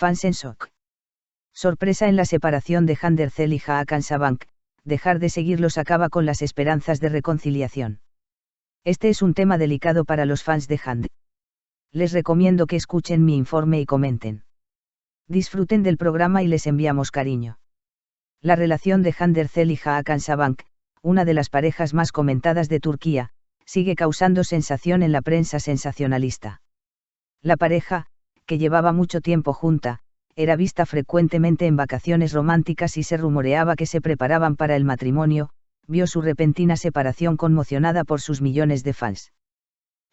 Fans en shock. Sorpresa en la separación de Handercel y Hakan Sabank. Dejar de seguirlos acaba con las esperanzas de reconciliación. Este es un tema delicado para los fans de Hand. Les recomiendo que escuchen mi informe y comenten. Disfruten del programa y les enviamos cariño. La relación de Handercel y Hakan Sabank, una de las parejas más comentadas de Turquía, sigue causando sensación en la prensa sensacionalista. La pareja, que llevaba mucho tiempo junta, era vista frecuentemente en vacaciones románticas y se rumoreaba que se preparaban para el matrimonio, vio su repentina separación conmocionada por sus millones de fans.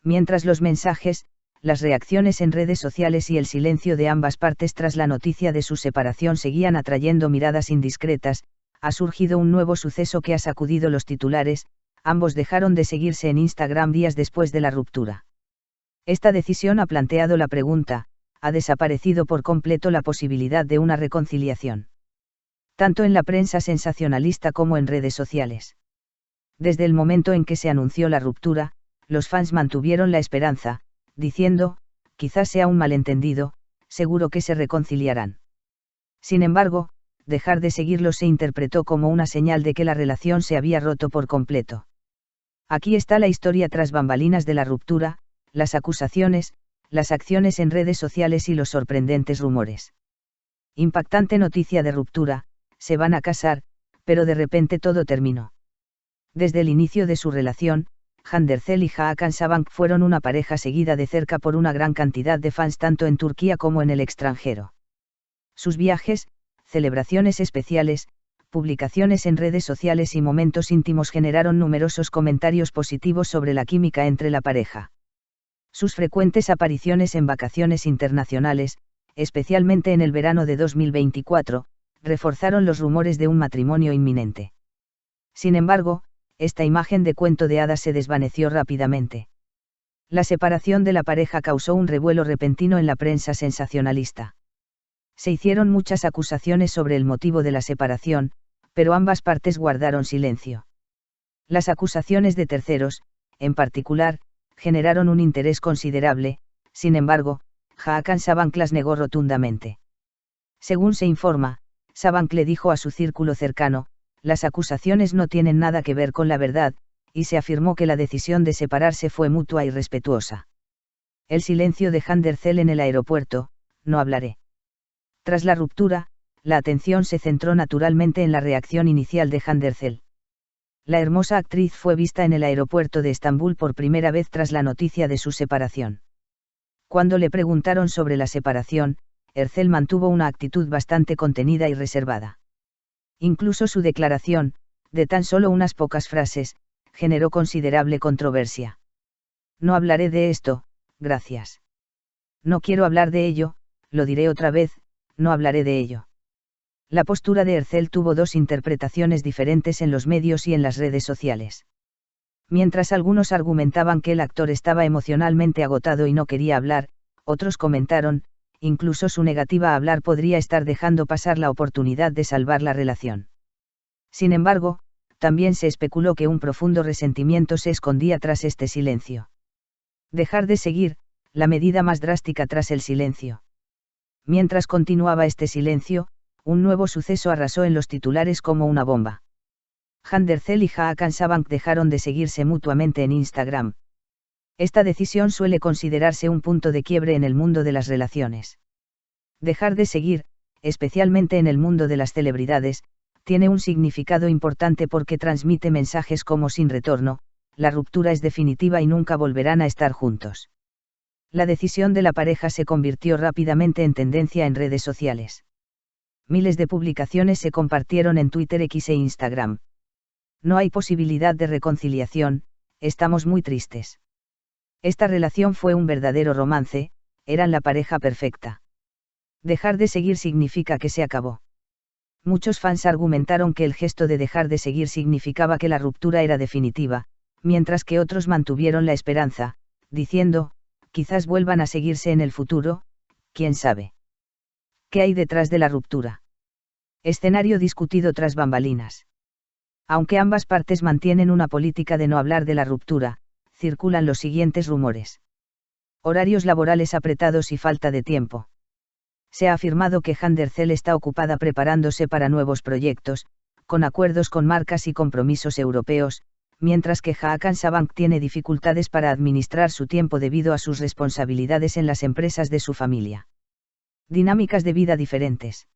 Mientras los mensajes, las reacciones en redes sociales y el silencio de ambas partes tras la noticia de su separación seguían atrayendo miradas indiscretas, ha surgido un nuevo suceso que ha sacudido los titulares. Ambos dejaron de seguirse en Instagram días después de la ruptura. Esta decisión ha planteado la pregunta: ¿ha desaparecido por completo la posibilidad de una reconciliación? Tanto en la prensa sensacionalista como en redes sociales. Desde el momento en que se anunció la ruptura, los fans mantuvieron la esperanza, diciendo, quizás sea un malentendido, seguro que se reconciliarán. Sin embargo, dejar de seguirlos se interpretó como una señal de que la relación se había roto por completo. Aquí está la historia tras bambalinas de la ruptura, las acusaciones, las acciones en redes sociales y los sorprendentes rumores. Impactante noticia de ruptura: se van a casar, pero de repente todo terminó. Desde el inicio de su relación, Handercel y Hakan Sabank fueron una pareja seguida de cerca por una gran cantidad de fans tanto en Turquía como en el extranjero. Sus viajes, celebraciones especiales, publicaciones en redes sociales y momentos íntimos generaron numerosos comentarios positivos sobre la química entre la pareja. Sus frecuentes apariciones en vacaciones internacionales, especialmente en el verano de 2024, reforzaron los rumores de un matrimonio inminente. Sin embargo, esta imagen de cuento de hadas se desvaneció rápidamente. La separación de la pareja causó un revuelo repentino en la prensa sensacionalista. Se hicieron muchas acusaciones sobre el motivo de la separación, pero ambas partes guardaron silencio. Las acusaciones de terceros, en particular, generaron un interés considerable. Sin embargo, Hakan Sabank las negó rotundamente. Según se informa, Sabank le dijo a su círculo cercano: las acusaciones no tienen nada que ver con la verdad, y se afirmó que la decisión de separarse fue mutua y respetuosa. El silencio de Handercel en el aeropuerto: no hablaré. Tras la ruptura, la atención se centró naturalmente en la reacción inicial de Handercel. La hermosa actriz fue vista en el aeropuerto de Estambul por primera vez tras la noticia de su separación. Cuando le preguntaron sobre la separación, Ercel mantuvo una actitud bastante contenida y reservada. Incluso su declaración, de tan solo unas pocas frases, generó considerable controversia. No hablaré de esto, gracias. No quiero hablar de ello, lo diré otra vez, no hablaré de ello. La postura de Ercel tuvo dos interpretaciones diferentes en los medios y en las redes sociales. Mientras algunos argumentaban que el actor estaba emocionalmente agotado y no quería hablar, otros comentaron, incluso su negativa a hablar podría estar dejando pasar la oportunidad de salvar la relación. Sin embargo, también se especuló que un profundo resentimiento se escondía tras este silencio. Dejar de seguir, la medida más drástica tras el silencio. Mientras continuaba este silencio, un nuevo suceso arrasó en los titulares como una bomba. Handercel y Hakan Sabank dejaron de seguirse mutuamente en Instagram. Esta decisión suele considerarse un punto de quiebre en el mundo de las relaciones. Dejar de seguir, especialmente en el mundo de las celebridades, tiene un significado importante porque transmite mensajes como sin retorno: la ruptura es definitiva y nunca volverán a estar juntos. La decisión de la pareja se convirtió rápidamente en tendencia en redes sociales. Miles de publicaciones se compartieron en Twitter, X e Instagram. No hay posibilidad de reconciliación, estamos muy tristes. Esta relación fue un verdadero romance, eran la pareja perfecta. Dejar de seguir significa que se acabó. Muchos fans argumentaron que el gesto de dejar de seguir significaba que la ruptura era definitiva, mientras que otros mantuvieron la esperanza, diciendo, quizás vuelvan a seguirse en el futuro, quién sabe. ¿Qué hay detrás de la ruptura? Escenario discutido tras bambalinas. Aunque ambas partes mantienen una política de no hablar de la ruptura, circulan los siguientes rumores. Horarios laborales apretados y falta de tiempo. Se ha afirmado que Handercel está ocupada preparándose para nuevos proyectos, con acuerdos con marcas y compromisos europeos, mientras que Hakan Sabank tiene dificultades para administrar su tiempo debido a sus responsabilidades en las empresas de su familia. Dinámicas de vida diferentes.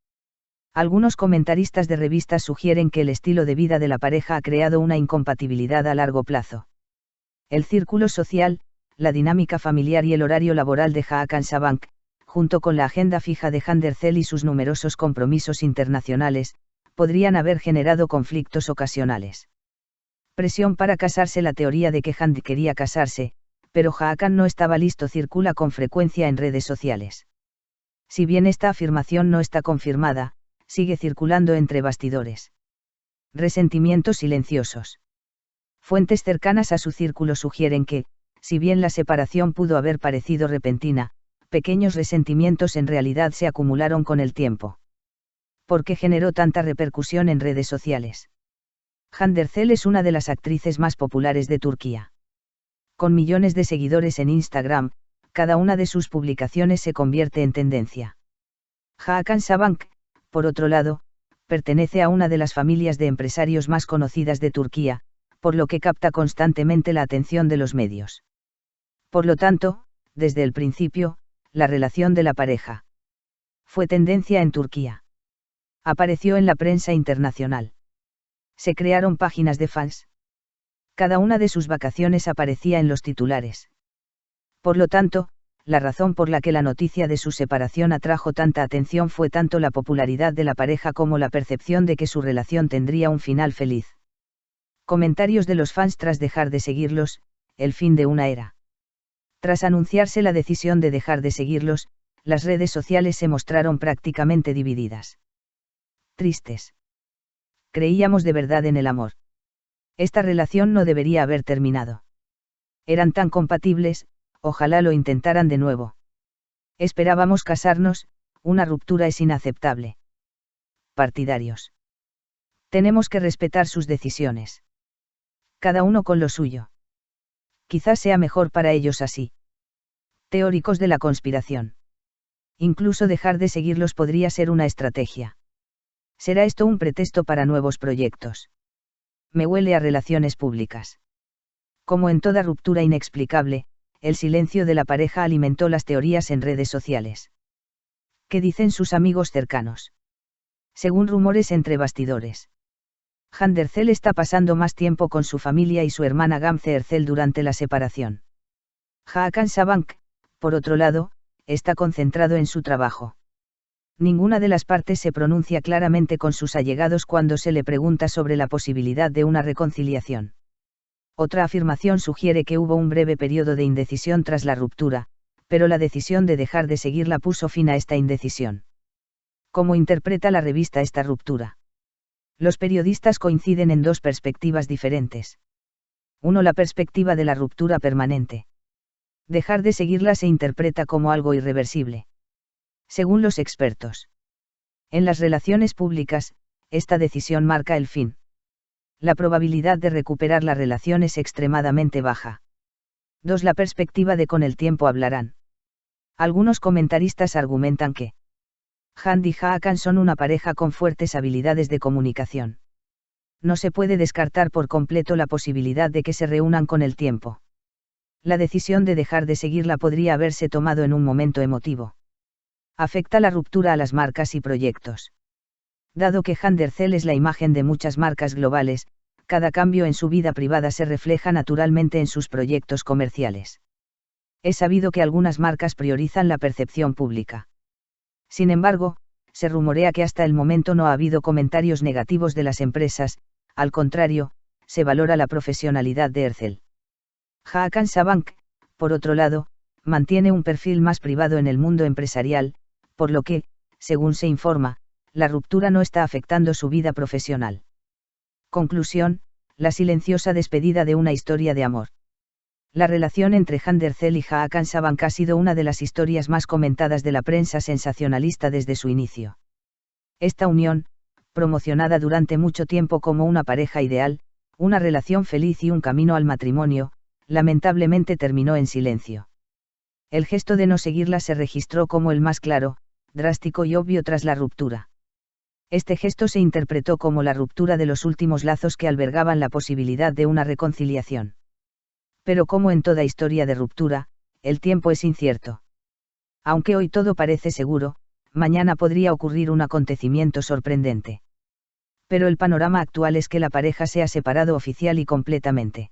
Algunos comentaristas de revistas sugieren que el estilo de vida de la pareja ha creado una incompatibilidad a largo plazo. El círculo social, la dinámica familiar y el horario laboral de Hakan Sabank, junto con la agenda fija de Handercel y sus numerosos compromisos internacionales, podrían haber generado conflictos ocasionales. Presión para casarse. La teoría de que Hand quería casarse, pero Hakan no estaba listo circula con frecuencia en redes sociales. Si bien esta afirmación no está confirmada, sigue circulando entre bastidores. Resentimientos silenciosos. Fuentes cercanas a su círculo sugieren que, si bien la separación pudo haber parecido repentina, pequeños resentimientos en realidad se acumularon con el tiempo. ¿Por qué generó tanta repercusión en redes sociales? Handercel es una de las actrices más populares de Turquía. Con millones de seguidores en Instagram, cada una de sus publicaciones se convierte en tendencia. Hakan Sabank, por otro lado, pertenece a una de las familias de empresarios más conocidas de Turquía, por lo que capta constantemente la atención de los medios. Por lo tanto, desde el principio, la relación de la pareja fue tendencia en Turquía. Apareció en la prensa internacional. Se crearon páginas de fans. Cada una de sus vacaciones aparecía en los titulares. Por lo tanto, la razón por la que la noticia de su separación atrajo tanta atención fue tanto la popularidad de la pareja como la percepción de que su relación tendría un final feliz. Comentarios de los fans tras dejar de seguirlos, el fin de una era. Tras anunciarse la decisión de dejar de seguirlos, las redes sociales se mostraron prácticamente divididas. Tristes. Creíamos de verdad en el amor. Esta relación no debería haber terminado. Eran tan compatibles, ojalá lo intentaran de nuevo. Esperábamos casarnos, una ruptura es inaceptable. Partidarios. Tenemos que respetar sus decisiones. Cada uno con lo suyo. Quizás sea mejor para ellos así. Teóricos de la conspiración. Incluso dejar de seguirlos podría ser una estrategia. ¿Será esto un pretexto para nuevos proyectos? Me huele a relaciones públicas. Como en toda ruptura inexplicable, el silencio de la pareja alimentó las teorías en redes sociales. ¿Qué dicen sus amigos cercanos? Según rumores entre bastidores, Handercel está pasando más tiempo con su familia y su hermana Gamze Ercel durante la separación. Hakan Sabank, por otro lado, está concentrado en su trabajo. Ninguna de las partes se pronuncia claramente con sus allegados cuando se le pregunta sobre la posibilidad de una reconciliación. Otra afirmación sugiere que hubo un breve periodo de indecisión tras la ruptura, pero la decisión de dejar de seguirla puso fin a esta indecisión. ¿Cómo interpreta la revista esta ruptura? Los periodistas coinciden en dos perspectivas diferentes. 1. La perspectiva de la ruptura permanente. Dejar de seguirla se interpreta como algo irreversible. Según los expertos. En las relaciones públicas, esta decisión marca el fin. La probabilidad de recuperar la relación es extremadamente baja. 2. La perspectiva de con el tiempo hablarán. Algunos comentaristas argumentan que Hand y Hakan son una pareja con fuertes habilidades de comunicación. No se puede descartar por completo la posibilidad de que se reúnan con el tiempo. La decisión de dejar de seguirla podría haberse tomado en un momento emotivo. Afecta la ruptura a las marcas y proyectos. Dado que Handercel es la imagen de muchas marcas globales, cada cambio en su vida privada se refleja naturalmente en sus proyectos comerciales. Es sabido que algunas marcas priorizan la percepción pública. Sin embargo, se rumorea que hasta el momento no ha habido comentarios negativos de las empresas, al contrario, se valora la profesionalidad de Ercel. Hakan Sabank, por otro lado, mantiene un perfil más privado en el mundo empresarial, por lo que, según se informa, la ruptura no está afectando su vida profesional. Conclusión, la silenciosa despedida de una historia de amor. La relación entre Handercel y Hakan Sabank ha sido una de las historias más comentadas de la prensa sensacionalista desde su inicio. Esta unión, promocionada durante mucho tiempo como una pareja ideal, una relación feliz y un camino al matrimonio, lamentablemente terminó en silencio. El gesto de no seguirla se registró como el más claro, drástico y obvio tras la ruptura. Este gesto se interpretó como la ruptura de los últimos lazos que albergaban la posibilidad de una reconciliación. Pero como en toda historia de ruptura, el tiempo es incierto. Aunque hoy todo parece seguro, mañana podría ocurrir un acontecimiento sorprendente. Pero el panorama actual es que la pareja se ha separado oficial y completamente.